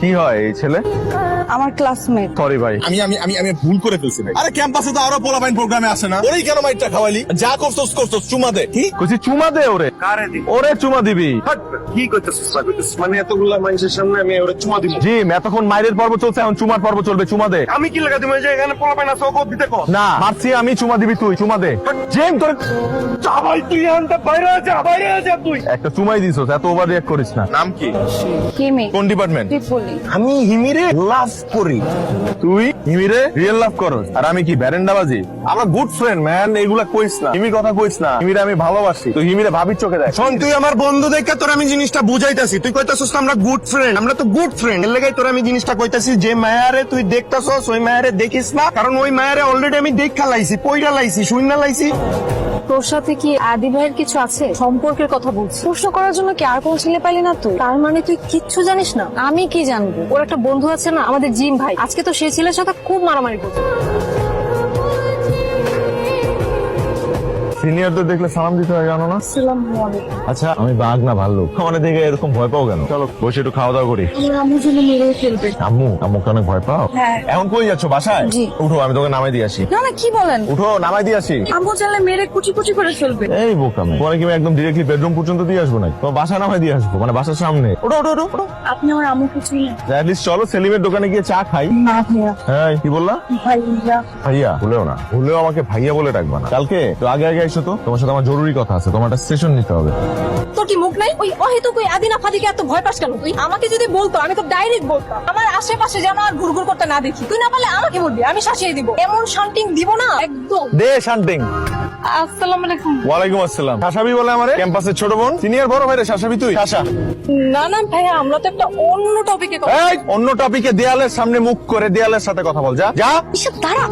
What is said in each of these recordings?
কি হয় এই ছেলে? আমার ক্লাসমেট। সরি ভাই। আমি ভুল করে ফেলছি ভাই। আরে ক্যাম্পাসে তো আরো পোলাপাইন প্রোগ্রামে আসে না, ওরেই কেন মাইটটা খাওয়াইলি? যা করছস চুমা দে। কি কইছি চুমা দে ওরে। কারে দিব? ওরে চুমা দিবি। কি করতেছিস? মানে এতগুলা মানুষের সামনে আমি ওরে চুমা দিব? জিম, এতক্ষণ মাইরের পর্ব চলছে, এখন চুমার পর্ব চলবে। চুমা দে। আমি কি লাগা তুমি যে এখানে পোলাপাইন আছে ওকে দিতে কর? না মারছি আমি, চুমা দিবি তুই। চুমা দে। জিম তোর যা ভাই তুই আনতে বাইরে যা তুই। একটা চুমাই দিছস, এত ওভার রিঅ্যাক্ট করিস না। নাম কি? কিমি। কোন ডিপার্টমেন্ট? ত্রিপলি। আমি হিমিরে লাভ করি। তুই হিমিরে রিয়েল লাভ করস আর আমি কি ব্যারেন্ডাবাজি? আমরা গুড ফ্রেন্ড ম্যান, এগুলা কইস না। হিমির কথা কইস না। হিমিরে আমি ভালোবাসি, তুই হিমিরে ভাবির চোখে দেখ। শোন, তুই আমার বন্ধু দেখে তোর আমি জিনিসটা বুঝাইতাছি। তুই কইতাছস আমরা গুড ফ্রেন্ড, আমরা তো গুড ফ্রেন্ড। এর লাগাই তোর আমি জিনিসটা কইতাছি, যে মায়ারে তুই দেখতাছস ওই মায়ারে দেখিস না, কারণ ওই মায়ারে অলরেডি আমি দেখা লাইছি, পয়রা লাইছি, শুইনা লাইছি। তোর সাথে কি আদি ভাইয়ের কিছু আছে? সম্পর্কের কথা বলছি। প্রশ্ন করার জন্য কি আর কোন ছেলে পাইলি না তুই? তার মানে তুই কিচ্ছু জানিস না? আমি কি জানবো? ওর একটা বন্ধু আছে না, আমাদের জিম ভাই। আজকে তো সেই ছেলের সাথে খুব মারামারি করছে। সিনিয়রদের দেখলে সালাম দিতে হয়, জানো না? আচ্ছা আমি বাঘ না ভাল্লুক, মানে দেখে এরকম ভয় পাও কেন? চলো বসে একটু খাওয়া দাওয়া করি। আমার জন্য মেরে ফেলবে। আম্মুকে অনেক ভয় পাও? হ্যাঁ। এখন কই যাচ্ছ? বাসায়? জি। উঠো, আমি তোকে নামাই দিয়ে আসি। না না, কি বলেন? উঠো, নামাই দিয়ে আসি। আম্মু চাইলে মেরে কুচি কুচি করে ফেলবে। এই বোকামে, তোমার কি আমি একদম ডিরেক্টলি বেডরুম পর্যন্ত দিয়ে আসবো না? তোমার বাসা নামাই দিয়ে আসবো, মানে বাসার সামনে। ওঠো ওঠো ওঠো ওঠো। আপনি আমার আম্মুকে চিনেন? অ্যাটলিস্ট চলো সেলিমের দোকানে গিয়ে চা খাই। না ভাইয়া। হ্যাঁ কি বললা? ভাইয়া। ভাইয়া ভুলেও না, ভুলেও আমাকে ভাইয়া বলে ডাকবা না। কালকে তো আগে আগে এসো তো, তোমার সাথে আমার জরুরি কথা আছে, তোমার একটা সেশন নিতে হবে। তোর কি মুখ নাই? ওই অহেতুক ওই আদিনা ফাদিকে এত ভয় পাস কেন তুই? আমাকে যদি বলতো আমি তো ডাইরেক্ট বলতাম। আমার আশেপাশে যেন আর ঘুরঘুর করতে না দেখি। তুই না পারলে আমাকে বলবি, আমি শাসিয়ে দিব। এমন শান্টিং দিব না একদম। দে শান্তিং। আসসালামু আলাইকুম। ওয়ালাইকুম আসসালাম। শাসাবি বলে আমারে, ক্যাম্পাসের ছোট বোন, সিনিয়র বড় ভাইরে শাসাবি তুই? শাসা। না না ভাইয়া, আমরা তো একটা অন্য টপিকে কথা। এই অন্য টপিকে দেয়ালের সামনে মুখ করে দেয়ালের সাথে কথা বল। যা যা। এসব দাঁড়া।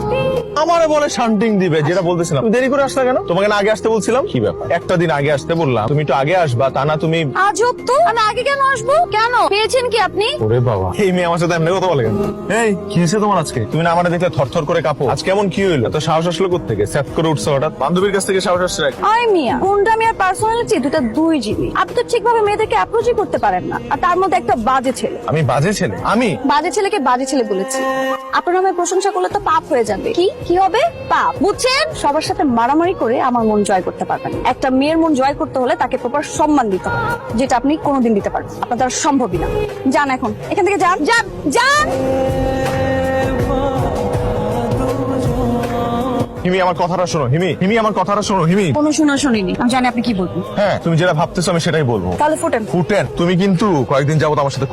আমারে বলে শান্তিং দিবে, যেটা বলতেছিলাম। তুমি দেরি করে আসলে কেন? তোমাকে না আগে আসতে বলছিলাম? কি ব্যাপার, একটা দিন আগে আসতে বললাম, তুমি একটু আগে আসবা, তা না তুমি। আজব তো, আমি আগে কেন আসবো? কেন পেয়েছেন কি আপনি? ওরে বাবা, এই মেয়ে আমার সাথে এমনি কথা বলে কেন? এই কি হয়েছে তোমার আজকে? তুমি না আমারে দেখলে থরথর করে কাঁপো। আজ কেমন কি হইলো? তো সাহস আসলো কোত্থেকে? সেট করে উঠছো হঠাৎ? বান্ধবীর কাছ থেকে সাহস আসছে? আই মিয়া, গুন্ডামি আর পার্সোনালিটি দুটা দুই জিনিস। আপনি তো ঠিকভাবে মেয়েদেরকে অ্যাপ্রোচই করতে পারেন না, আর তার মধ্যে একটা বাজে ছেলে। আমি বাজে ছেলে? আমি বাজে ছেলেকে বাজে ছেলে বলেছি। আপনার নামে প্রশংসা করলে তো পাপ হয়ে যাবে। কি হবে? পাপ, বুঝছেন? সবার সাথে মারামারি করে আমার মন জয় করতে পারবেন। একটা মেয়ের মন জয় করতে হলে তাকে প্রপার সম্মান দিতে হবে, যেটা আপনি কোনোদিন দিতে পারবেন। আপনার দ্বারা সম্ভবই না। যান এখন এখান থেকে, যান যান যান। হিমি আমার কথাটা শোনো। হিমি আমার কথাটা শোনো। হিমি, কোনো শোনা শুনিনি, আমি জানি আপনি কি বলবেন। হ্যাঁ তুমি যেটা ভাবতেছো আমি সেটাই বলবো। তাহলে ফুটেন। ফুটেন? তুমি কিন্তু কয়েকদিন যাবত আমার সাথে